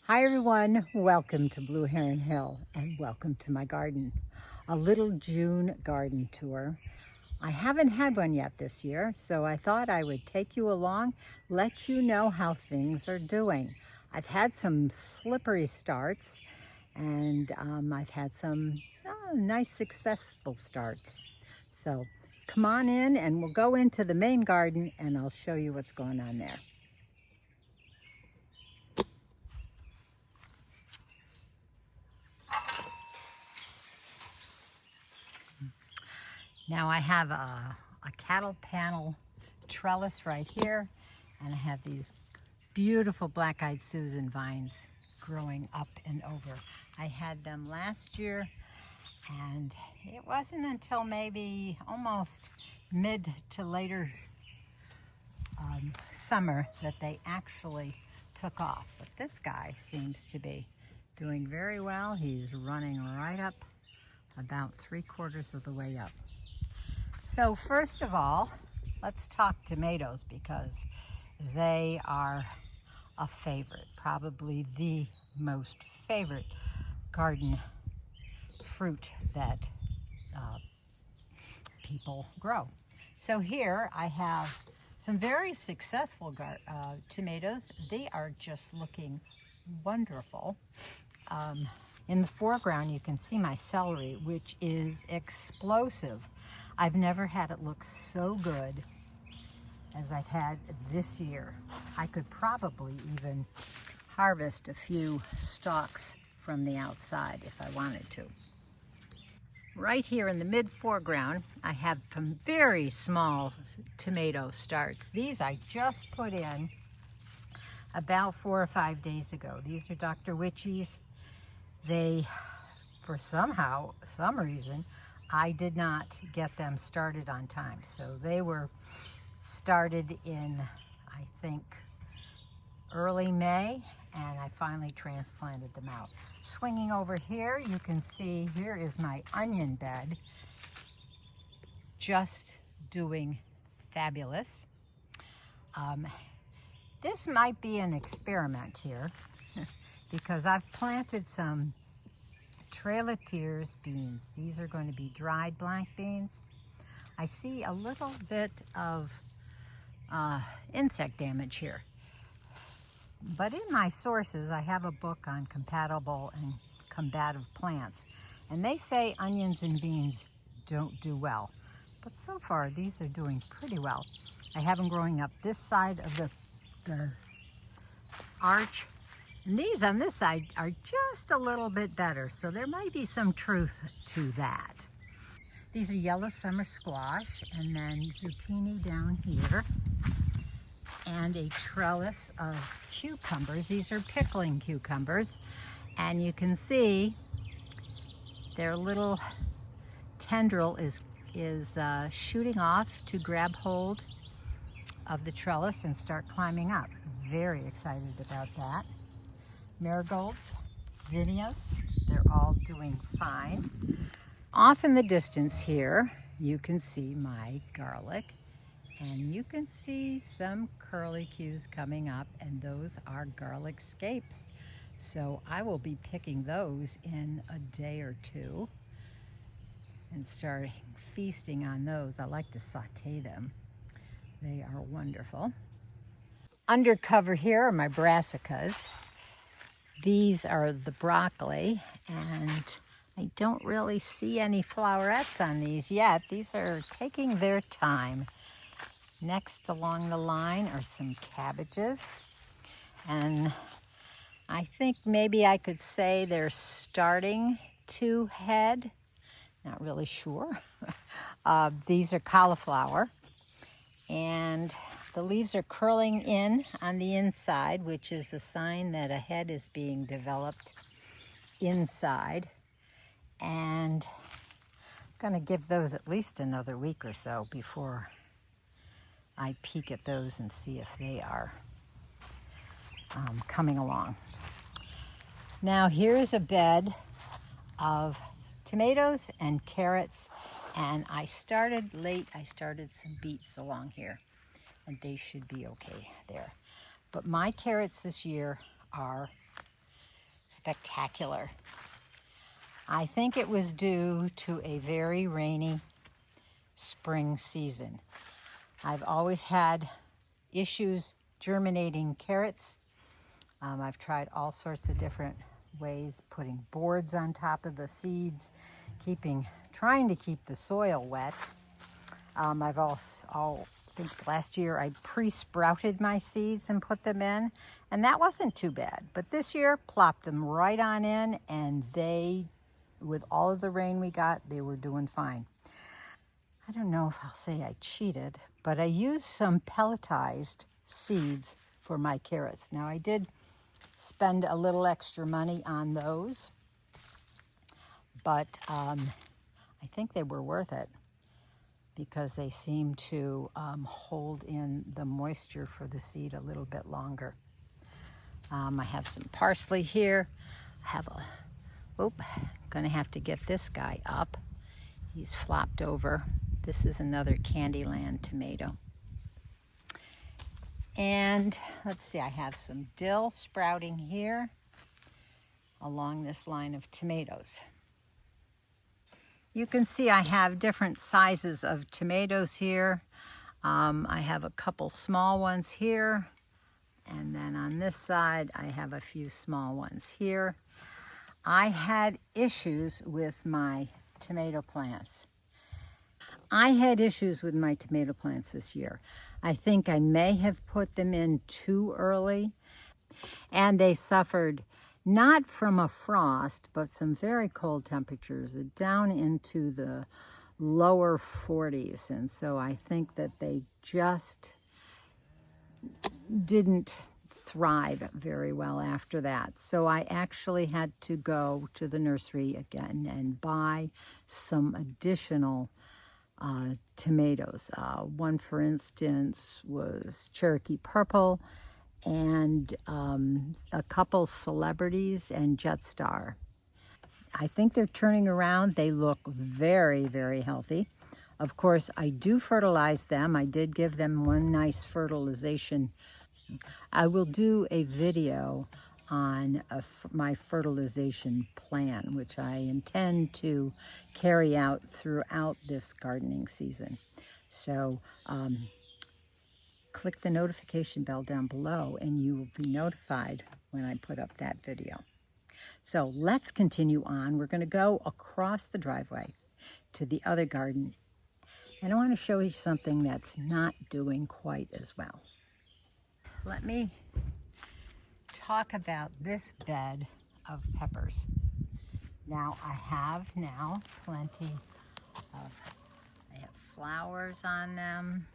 Hi everyone, welcome to Blue Heron Hill and welcome to my garden. A little June garden tour. I haven't had one yet this year, so I thought I would take you along, let you know how things are doing. I've had some slippery starts and I've had some nice successful starts. So come on in and we'll go into the main garden and I'll show you what's going on there. Now I have a cattle panel trellis right here, and I have these beautiful black-eyed Susan vines growing up and over. I had them last year, and it wasn't until maybe almost mid to later summer that they actually took off. But this guy seems to be doing very well. He's running right up about 3/4 of the way up. So first of all, let's talk tomatoes because they are a favorite, probably the most favorite garden fruit that people grow. So here I have some very successful tomatoes. They are just looking wonderful. In the foreground, you can see my celery, which is explosive. I've never had it look so good as I've had this year. I could probably even harvest a few stalks from the outside if I wanted to. Right here in the mid foreground, I have some very small tomato starts. These I just put in about 4 or 5 days ago. These are Dr. Witchy's. They, for some reason, I did not get them started on time. So they were started in, I think, early May, and I finally transplanted them out. Swinging over here, you can see here is my onion bed, just doing fabulous. This might be an experiment here because I've planted some Trailatiers beans. These are going to be dried black beans. I see a little bit of insect damage here. But in my sources, I have a book on compatible and combative plants. And they say onions and beans don't do well. But so far, these are doing pretty well. I have them growing up this side of the arch. And these on this side are just a little bit better. So there might be some truth to that. These are yellow summer squash, and then zucchini down here, and a trellis of cucumbers. These are pickling cucumbers, and you can see their little tendril is shooting off to grab hold of the trellis and start climbing up. Very excited about that. Marigolds, zinnias, they're all doing fine. Off in the distance here, you can see my garlic, and you can see some curlicues coming up, and those are garlic scapes. So I will be picking those in a day or two and start feasting on those. I like to saute them. They are wonderful. Undercover here are my brassicas. These are the broccoli, and I don't really see any flowerets on these yet. These are taking their time. Next along the line are some cabbages, and I think maybe I could say they're starting to head. Not really sure. These are cauliflower, and the leaves are curling in on the inside, which is a sign that a head is being developed inside. And I'm going to give those at least another week or so before I peek at those and see if they are coming along. Now here's a bed of tomatoes and carrots, and I started late. I started some beets along here, and they should be okay there. But my carrots this year are spectacular. I think it was due to a very rainy spring season. I've always had issues germinating carrots. I've tried all sorts of different ways, putting boards on top of the seeds, trying to keep the soil wet. I've also, I think last year I pre-sprouted my seeds and put them in, and that wasn't too bad. But this year, plopped them right on in, and they, with all of the rain we got, they were doing fine. I don't know if I'll say I cheated, but I used some pelletized seeds for my carrots. Now I did spend a little extra money on those, but I think they were worth it because they seem to hold in the moisture for the seed a little bit longer. I have some parsley here. I have gonna have to get this guy up. He's flopped over. This is another Candyland tomato. And let's see, I have some dill sprouting here along this line of tomatoes. You can see I have different sizes of tomatoes here. I have a couple small ones here, and then on this side I have a few small ones here. I had issues with my tomato plants. This year. I think I may have put them in too early, and they suffered not from a frost, but some very cold temperatures down into the lower 40s. And so I think that they just didn't thrive very well after that. So I actually had to go to the nursery again and buy some additional tomatoes. One, for instance, was Cherokee Purple, and a couple Celebrities and Jetstar. I think they're turning around. They look very, very healthy. Of course, I do fertilize them. I did give them one nice fertilization. I will do a video on my fertilization plan, which I intend to carry out throughout this gardening season. So click the notification bell down below and you will be notified when I put up that video. So let's continue on. We're going to go across the driveway to the other garden, and I want to show you something that's not doing quite as well. Let me talk about this bed of peppers. Now I have plenty of, they have flowers on them.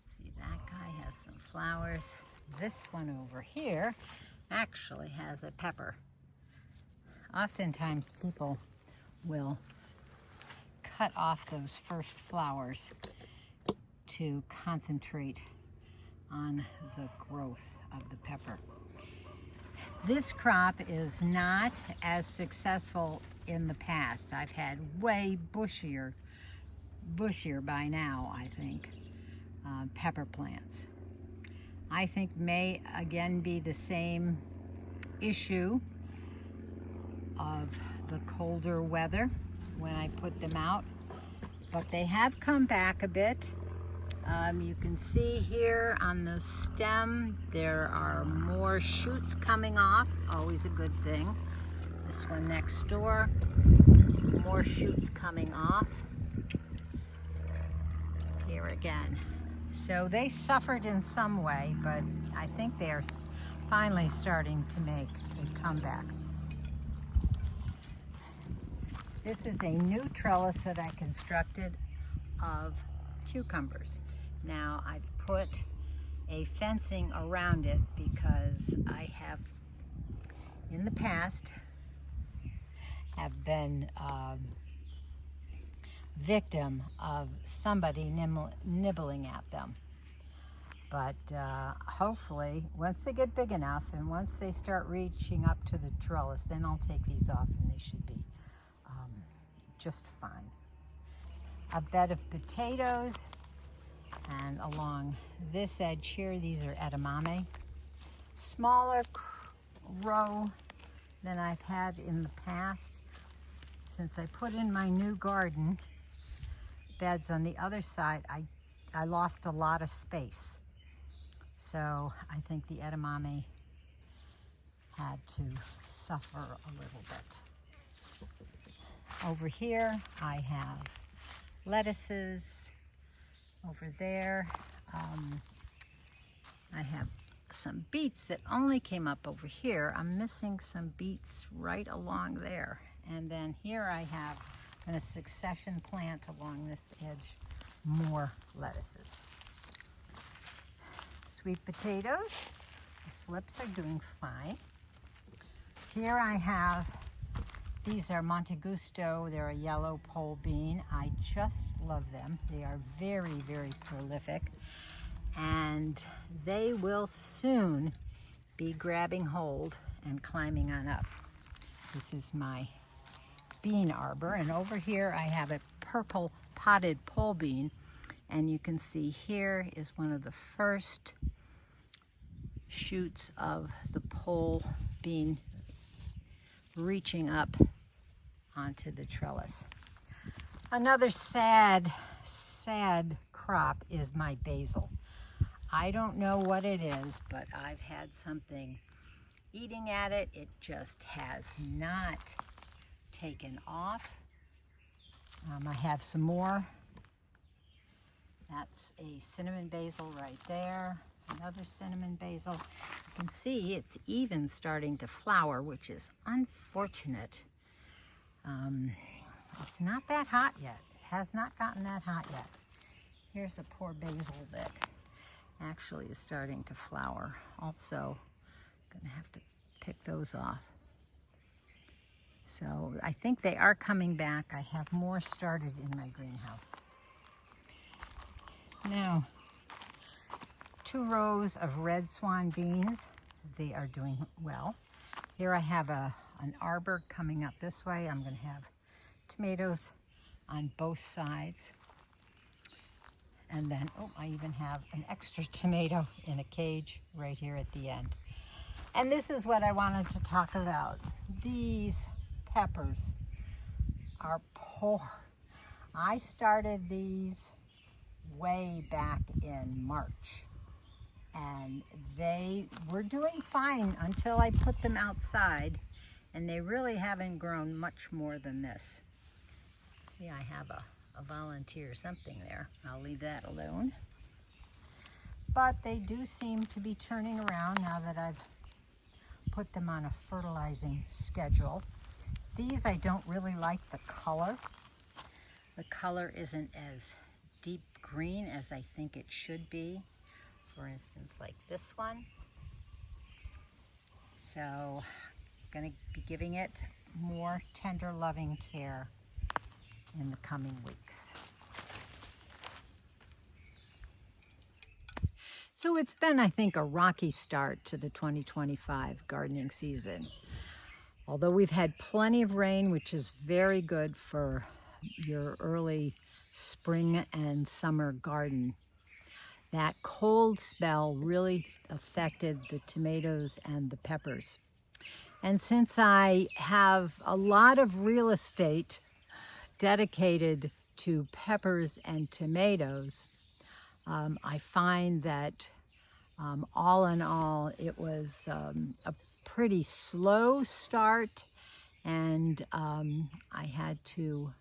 See, that guy has some flowers. This one over here actually has a pepper. Oftentimes people will cut off those first flowers to concentrate on the growth of the pepper. This crop is not as successful in the past. I've had way bushier by now, I think, pepper plants. I think may again be the same issue of the colder weather when I put them out, but they have come back a bit. You can see here on the stem there are more shoots coming off, always a good thing. This one next door, more shoots coming off. Here again. So they suffered in some way, but I think they are finally starting to make a comeback. This is a new trellis that I constructed of cucumbers. Now I've put a fencing around it because I have in the past have been victim of somebody nibbling at them. But hopefully once they get big enough and once they start reaching up to the trellis, then I'll take these off and they should be just fine. A bed of potatoes, and along this edge here, these are edamame. Smaller row than I've had in the past. Since I put in my new garden beds on the other side, I lost a lot of space. So I think the edamame had to suffer a little bit. Over here I have lettuces. Over there I have some beets that only came up over here. I'm missing some beets right along there. And then here I have, in a succession plant along this edge, more lettuces. Sweet potatoes, the slips are doing fine. Here I have, these are Monte Gusto. They're a yellow pole bean. I just love them. They are very, very prolific. And they will soon be grabbing hold and climbing on up. This is my bean arbor, and over here I have a purple potted pole bean, and you can see here is one of the first shoots of the pole bean reaching up onto the trellis. Another sad crop is my basil. I don't know what it is, but I've had something eating at it. It just has not taken off. I have some more. That's a cinnamon basil right there. Another cinnamon basil. You can see it's even starting to flower, which is unfortunate. It's not that hot yet. It has not gotten that hot yet. Here's a poor basil that actually is starting to flower. Also, I'm gonna have to pick those off. So I think they are coming back. I have more started in my greenhouse. Now, 2 rows of red swan beans. They are doing well. Here I have an arbor coming up this way. I'm gonna have tomatoes on both sides. And then, oh, I even have an extra tomato in a cage right here at the end. And this is what I wanted to talk about. These peppers are poor. I started these way back in March, and they were doing fine until I put them outside, and they really haven't grown much more than this. See, I have a volunteer something there. I'll leave that alone. But they do seem to be turning around now that I've put them on a fertilizing schedule. These I don't really like the color. The color isn't as deep green as I think it should be. For instance, like this one. So I'm gonna be giving it more tender, loving care in the coming weeks. So it's been, I think, a rocky start to the 2025 gardening season. Although we've had plenty of rain, which is very good for your early spring and summer garden, that cold spell really affected the tomatoes and the peppers. And since I have a lot of real estate dedicated to peppers and tomatoes, I find that all in all, it was a pretty slow start, and I had to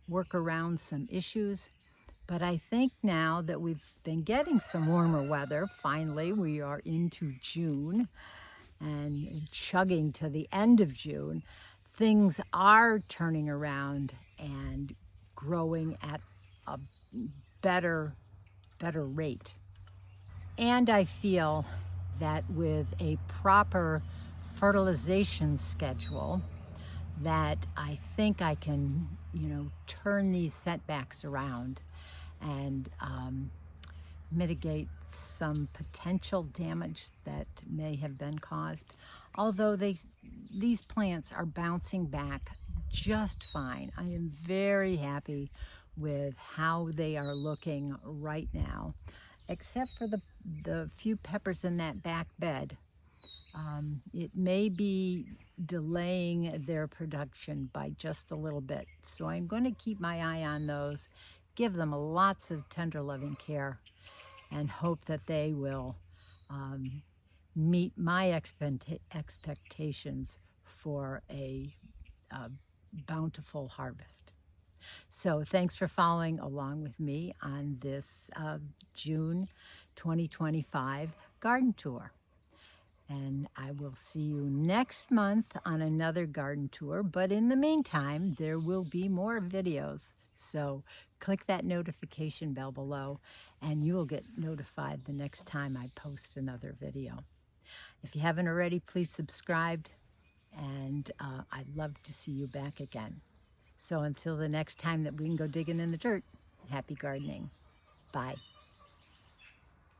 work around some issues. But I think now that we've been getting some warmer weather, finally we are into June and chugging to the end of June, things are turning around and growing at a better rate. And I feel that with a proper fertilization schedule, that I think I can, turn these setbacks around and mitigate some potential damage that may have been caused. Although these plants are bouncing back just fine. I am very happy with how they are looking right now, except for the few peppers in that back bed. It may be delaying their production by just a little bit. So I'm going to keep my eye on those, give them lots of tender loving care, and hope that they will meet my expectations for a bountiful harvest. So thanks for following along with me on this June 2025 garden tour. And I will see you next month on another garden tour. But in the meantime, there will be more videos. So click that notification bell below and you will get notified the next time I post another video. If you haven't already, please subscribe, and I'd love to see you back again. So until the next time that we can go digging in the dirt, happy gardening. Bye.